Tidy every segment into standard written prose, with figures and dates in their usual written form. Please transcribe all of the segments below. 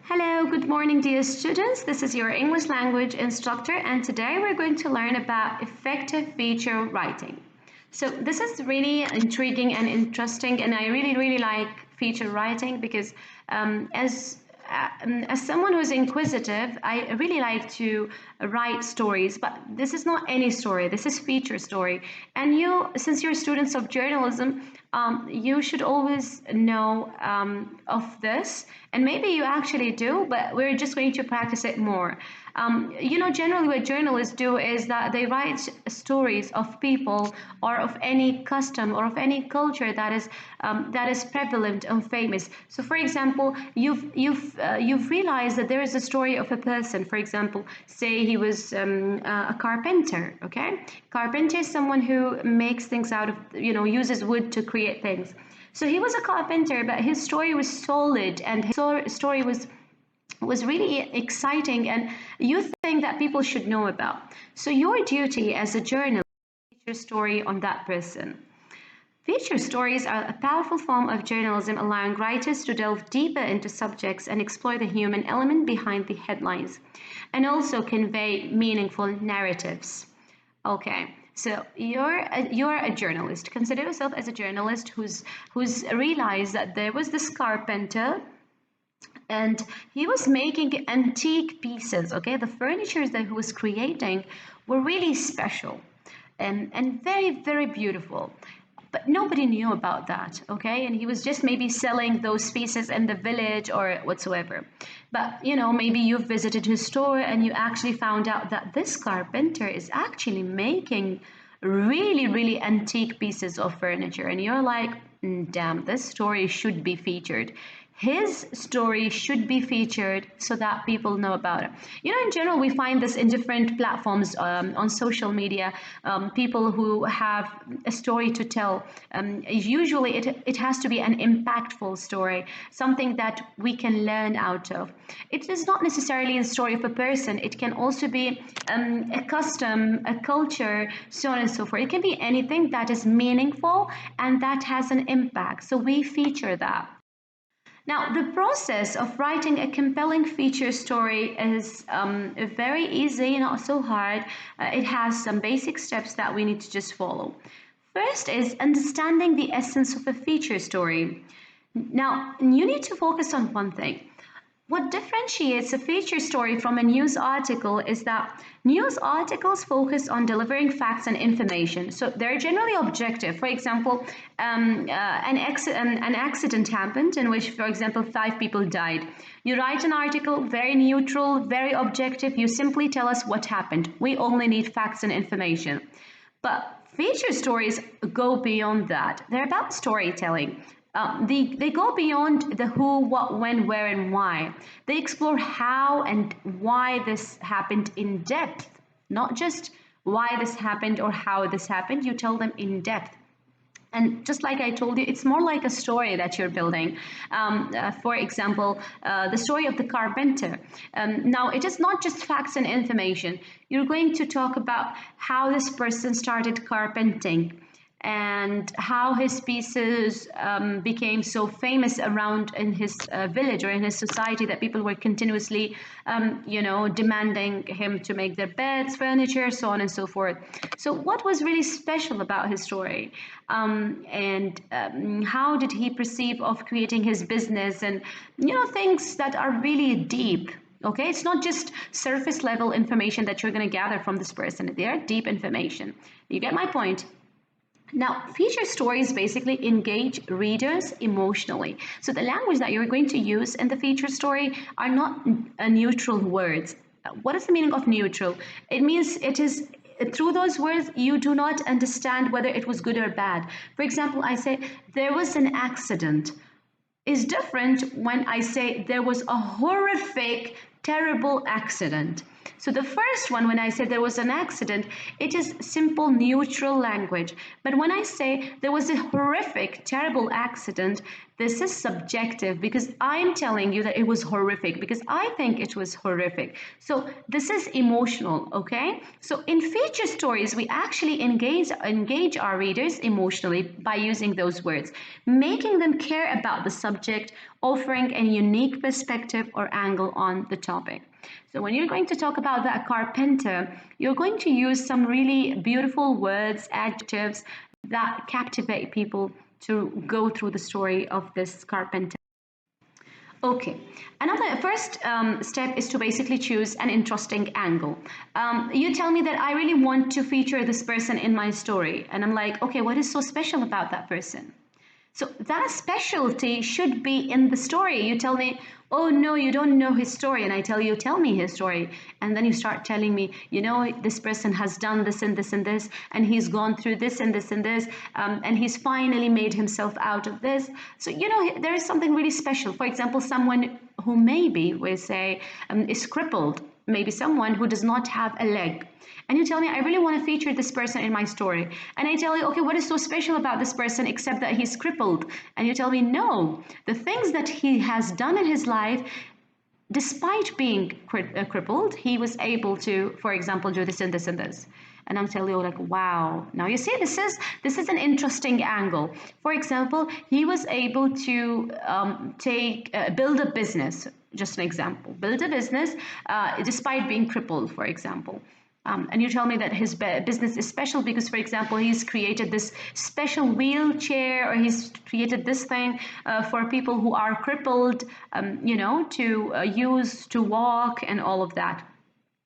Hello, good morning, dear students. This is your English language instructor, and today we're going to learn about effective feature writing. So this is really intriguing and interesting, and I really like feature writing because as someone who's inquisitive, I really like to write stories, but this is not any story, this is feature story. And you, since you're students of journalism, you should always know of this, and maybe you actually do, but we're just going to practice it more. Generally what journalists do is that they write stories of people or of any custom or of any culture that is prevalent and famous. So, for example, you've realized that there is a story of a person. For example, say he was a carpenter. Okay, carpenter is someone who makes things out of uses wood to create things. So he was a carpenter, but his story was solid, and his story was really exciting, and you think that people should know about. So your duty as a journalist is your story on that person. Feature stories are a powerful form of journalism, allowing writers to delve deeper into subjects and explore the human element behind the headlines, and also convey meaningful narratives. Okay, so you're a journalist. Consider yourself as a journalist who's realized that there was this carpenter and he was making antique pieces. Okay, the furnitures that he was creating were really special and very beautiful, but nobody knew about that. Okay, and he was just maybe selling those pieces in the village or whatsoever. But maybe you visited his store and you actually found out that this carpenter is actually making really antique pieces of furniture, and you're like, damn, this story should be featured. His story should be featured so that people know about it. In general, we find this in different platforms on social media. People who have a story to tell. Usually, it has to be an impactful story, something that we can learn out of. It is not necessarily a story of a person. It can also be a custom, a culture, so on and so forth. It can be anything that is meaningful and that has an impact. So we feature that. Now, the process of writing a compelling feature story is very easy, not so hard. It has some basic steps that we need to just follow. First is understanding the essence of a feature story. Now, you need to focus on one thing. What differentiates a feature story from a news article is that news articles focus on delivering facts and information. So they're generally objective. For example, an accident happened in which, for example, 5 people died. You write an article, very neutral, very objective. You simply tell us what happened. We only need facts and information. But feature stories go beyond that. They're about storytelling. They go beyond the who, what, when, where, and why. They explore how and why this happened in depth, not just why this happened or how this happened. You tell them in depth. And just like I told you, it's more like a story that you're building. For example, the story of the carpenter. Now, it is not just facts and information. You're going to talk about how this person started carpenting and how his pieces became so famous around in his village or in his society that people were continuously, demanding him to make their beds, furniture, so on and so forth. So what was really special about his story? And how did he perceive of creating his business, and things that are really deep. Okay, it's not just surface level information that you're going to gather from this person. They are deep information. You get my point? Now, feature stories basically engage readers emotionally. So the language that you're going to use in the feature story are not neutral words. What is the meaning of neutral? It means it is through those words you do not understand whether it was good or bad. For example, I say there was an accident. Is different when I say there was a horrific, terrible accident. So the first one, when I say there was an accident, it is simple, neutral language. But when I say there was a horrific, terrible accident, this is subjective because I'm telling you that it was horrific because I think it was horrific. So this is emotional, okay? So in feature stories, we actually engage our readers emotionally by using those words, making them care about the subject, offering a unique perspective or angle on the topic. So when you're going to talk about the carpenter, you're going to use some really beautiful words, adjectives that captivate people to go through the story of this carpenter. Okay, another first step is to basically choose an interesting angle. You tell me that I really want to feature this person in my story, and I'm like, okay, what is so special about that person? So that specialty should be in the story. You tell me, oh no, you don't know his story. And I tell you, tell me his story. And then you start telling me, you know, this person has done this and this and this, and he's gone through this and this and this, and he's finally made himself out of this. So, you know, there is something really special. For example, someone who maybe, we say, is crippled, maybe someone who does not have a leg. And you tell me, I really want to feature this person in my story. And I tell you, okay, what is so special about this person except that he's crippled? And you tell me, no, the things that he has done in his life, despite being crippled, he was able to, for example, do this and this and this. And I'm telling you, like, wow. Now you see, this is an interesting angle. For example, he was able to build a business. Just an example, build a business despite being crippled, for example. And you tell me that his business is special because, for example, he's created this special wheelchair, or he's created this thing for people who are crippled, you know, to use to walk and all of that.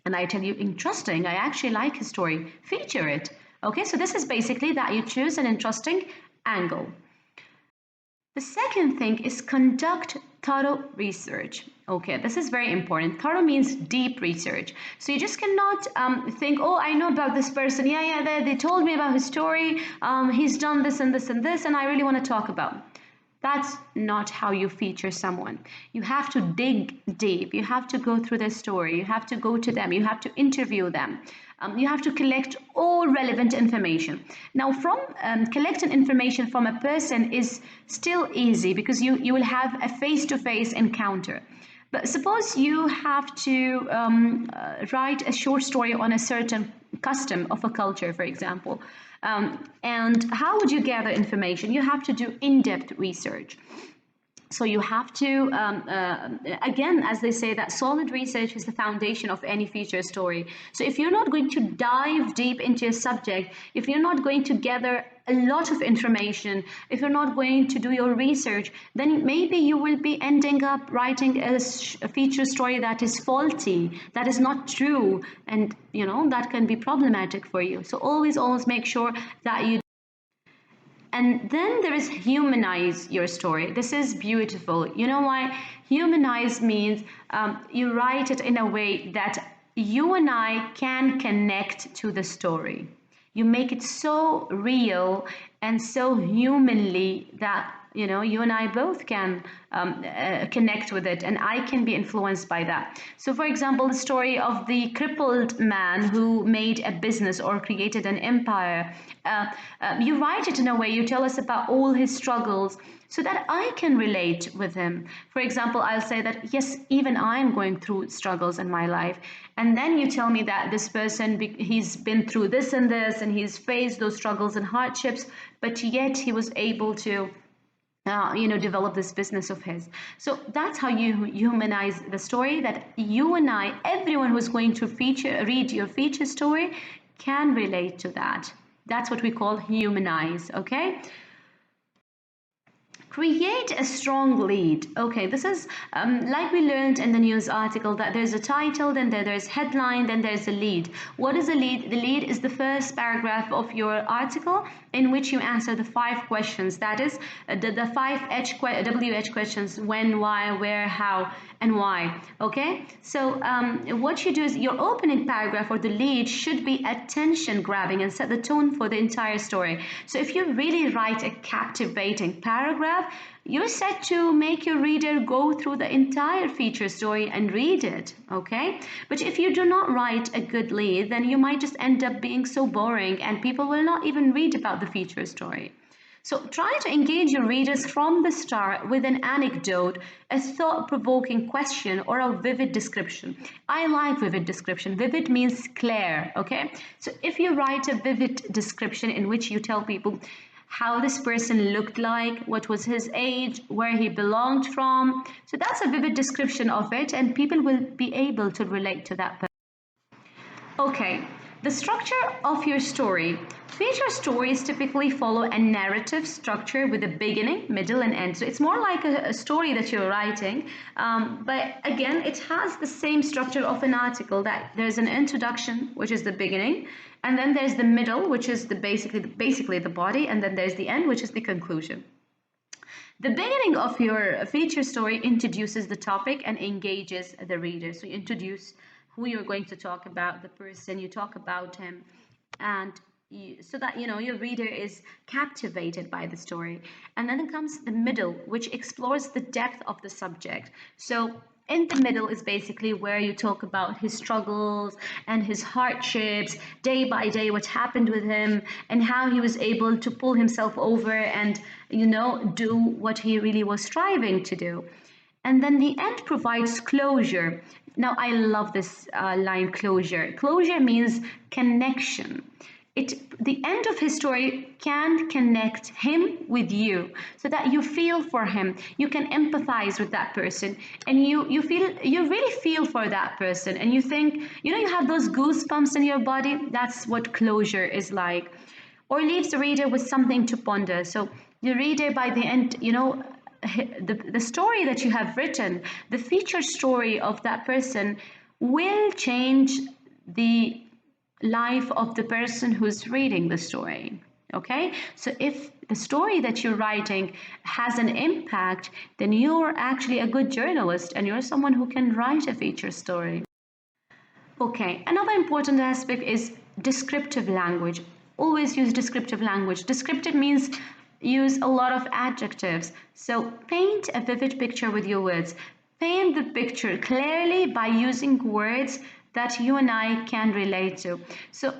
And I tell you, interesting, I actually like his story. Feature it. Okay, so this is basically that you choose an interesting angle. The second thing is conduct thorough research. Okay, this is very important. Thorough means deep research. So you just cannot think, oh, I know about this person. Yeah, they told me about his story. He's done this and this and this, and I really want to talk about. That's not how you feature someone. You have to dig deep. You have to go through their story. You have to go to them. You have to interview them. You have to collect all relevant information. Now, from collecting information from a person is still easy because you will have a face-to-face encounter. But suppose you have to write a short story on a certain custom of a culture, for example. And how would you gather information? You have to do in-depth research. So you have to, again, as they say, that solid research is the foundation of any feature story. So if you're not going to dive deep into a subject, if you're not going to gather a lot of information, if you're not going to do your research, then maybe you will be ending up writing a feature story that is faulty, that is not true, and you know that can be problematic for you. So always make sure that you. And then there is humanize your story. This is beautiful. You know why? Humanize means you write it in a way that you and I can connect to the story. You make it so real and so humanly that you know you and I both can connect with it, and I can be influenced by that. So for example, the story of the crippled man who made a business or created an empire, you write it in a way, you tell us about all his struggles so that I can relate with him. For example, I'll say that yes, even I'm going through struggles in my life, and then you tell me that this person, he's been through this and he's faced those struggles and hardships, but yet he was able to develop this business of his. So that's how you humanize the story, that you and I, everyone who's going to read your feature story can relate to that. That's what we call humanize, okay? Create a strong lead. Okay, this is like we learned in the news article that there's a title, then there's headline, then there's a lead. What is a lead? The lead is the first paragraph of your article in which you answer the 5 questions. That is the 5 WH questions: when, why, where, how, and why. Okay, so what you do is your opening paragraph or the lead should be attention grabbing and set the tone for the entire story. So if you really write a captivating paragraph, you're set to make your reader go through the entire feature story and read it, okay? But if you do not write a good lead, then you might just end up being so boring and people will not even read about the feature story. So try to engage your readers from the start with an anecdote, a thought-provoking question, or a vivid description. I like vivid description. Vivid means clear, okay? So if you write a vivid description in which you tell people how this person looked like, what was his age, where he belonged from, so that's a vivid description of it, and people will be able to relate to that person. Okay, the structure of your story. Feature stories typically follow a narrative structure with a beginning, middle, and end. So it's more like a story that you're writing, but again, it has the same structure of an article, that there's an introduction, which is the beginning, and then there's the middle, which is basically the body, and then there's the end, which is the conclusion. The beginning of your feature story introduces the topic and engages the reader. So you introduce who you're going to talk about, the person, you talk about him, and so that your reader is captivated by the story. And then comes the middle, which explores the depth of the subject. So in the middle is basically where you talk about his struggles and his hardships, day by day, what happened with him, and how he was able to pull himself over and do what he really was striving to do. And then the end provides closure. Now, I love this line, closure. Closure means connection. The end of his story can connect him with you, so that you feel for him, you can empathize with that person, and you really feel for that person, and you think, you have those goosebumps in your body. That's what closure is like. Or leaves the reader with something to ponder. So the reader by the end, the story that you have written, the feature story of that person will change the life of the person who's reading the story. Okay, so if the story that you're writing has an impact, then you're actually a good journalist and you're someone who can write a feature story. Okay, another important aspect is descriptive language. Always use descriptive language. Descriptive means use a lot of adjectives. So paint a vivid picture with your words. Paint the picture clearly by using words that you and I can relate to. So,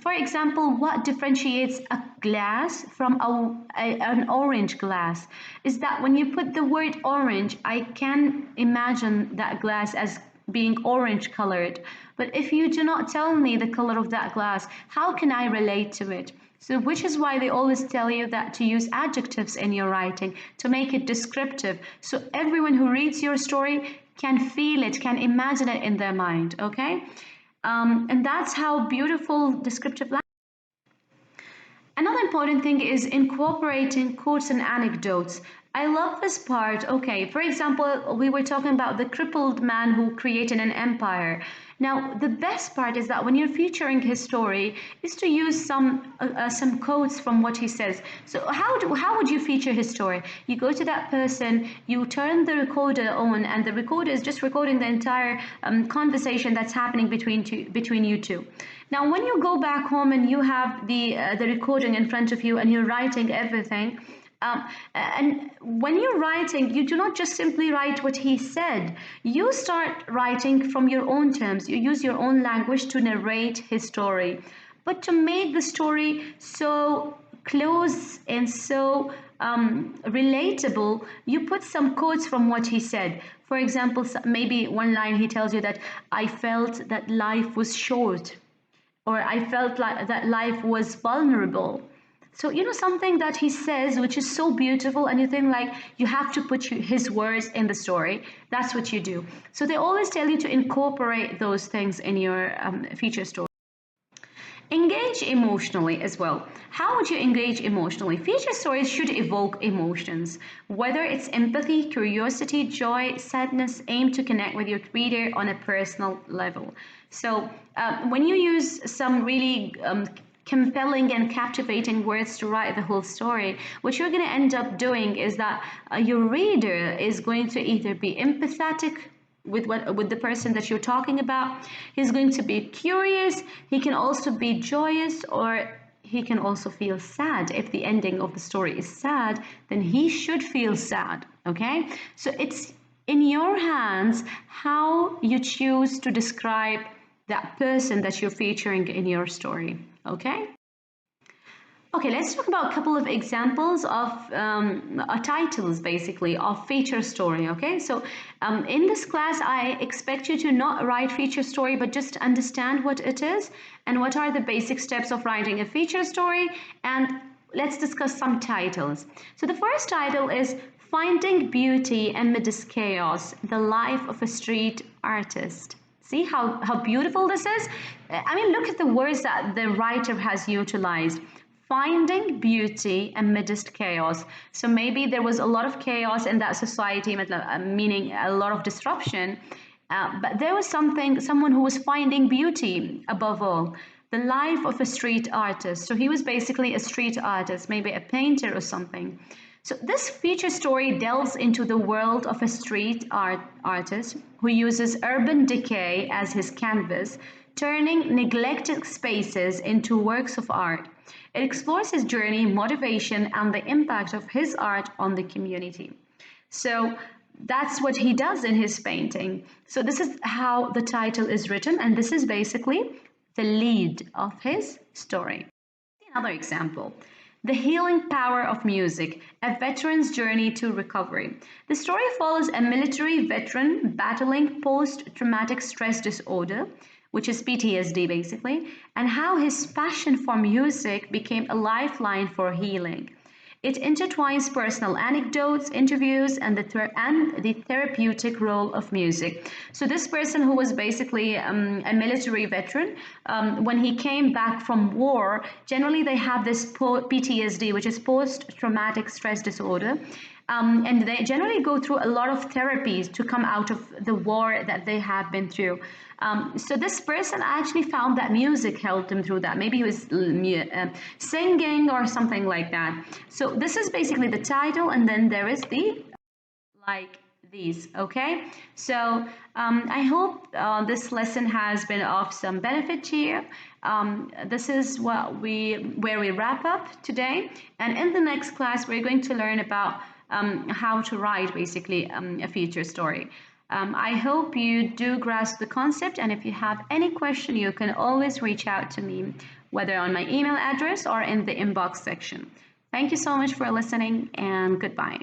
for example, what differentiates a glass from an orange glass is that when you put the word orange, I can imagine that glass as being orange colored. But if you do not tell me the color of that glass, how can I relate to it? So, which is why they always tell you that to use adjectives in your writing to make it descriptive. So everyone who reads your story can feel it, can imagine it in their mind, okay? And that's how beautiful descriptive language. Another important thing is incorporating quotes and anecdotes. I love this part. Okay, for example, we were talking about the crippled man who created an empire. Now, the best part is that when you're featuring his story, is to use some quotes from what he says. So how would you feature his story? You go to that person, you turn the recorder on, and the recorder is just recording the entire conversation that's happening between you two. Now, when you go back home and you have the recording in front of you and you're writing everything, and when you're writing, you do not just simply write what he said. You start writing from your own terms. You use your own language to narrate his story. But to make the story so close and so relatable, you put some quotes from what he said. For example, maybe one line he tells you that I felt that life was short, or I felt like that life was vulnerable. So, something that he says, which is so beautiful, and you think like you have to put his words in the story. That's what you do. So they always tell you to incorporate those things in your feature story. Engage emotionally as well. How would you engage emotionally? Feature stories should evoke emotions, whether it's empathy, curiosity, joy, sadness, aim to connect with your reader on a personal level. So when you use some really compelling and captivating words to write the whole story, what you're going to end up doing is that your reader is going to either be empathetic with the person that you're talking about. He's going to be curious. He can also be joyous, or he can also feel sad. If the ending of the story is sad, then he should feel sad, okay? So it's in your hands how you choose to describe that person that you're featuring in your story, okay? Okay, let's talk about a couple of examples of titles, basically, of feature story, okay? So in this class, I expect you to not write feature story, but just understand what it is and what are the basic steps of writing a feature story, and let's discuss some titles. So the first title is Finding Beauty Amidst Chaos, The Life of a Street Artist. See how beautiful this is? I mean, look at the words that the writer has utilized. Finding beauty amidst chaos. So maybe there was a lot of chaos in that society, meaning a lot of disruption. But there was someone who was finding beauty above all. The life of a street artist. So he was basically a street artist, maybe a painter or something. So this feature story delves into the world of a street artist who uses urban decay as his canvas, turning neglected spaces into works of art. It explores his journey, motivation, and the impact of his art on the community. So that's what he does in his painting. So this is how the title is written, and this is basically the lead of his story. Another example. The Healing Power of Music, a veteran's journey to recovery. The story follows a military veteran battling post-traumatic stress disorder, which is PTSD basically, and how his passion for music became a lifeline for healing. It intertwines personal anecdotes, interviews, and the therapeutic role of music. So this person who was basically a military veteran, when he came back from war, generally they have this PTSD, which is post-traumatic stress disorder. And they generally go through a lot of therapies to come out of the war that they have been through. So this person actually found that music helped him through that. Maybe he was singing or something like that. So this is basically the title, and then there is the like these. Okay, so I hope this lesson has been of some benefit to you. This is where we wrap up today, and in the next class we're going to learn about how to write basically a feature story. I hope you do grasp the concept, and if you have any question, you can always reach out to me, whether on my email address or in the inbox section. Thank you so much for listening, and goodbye.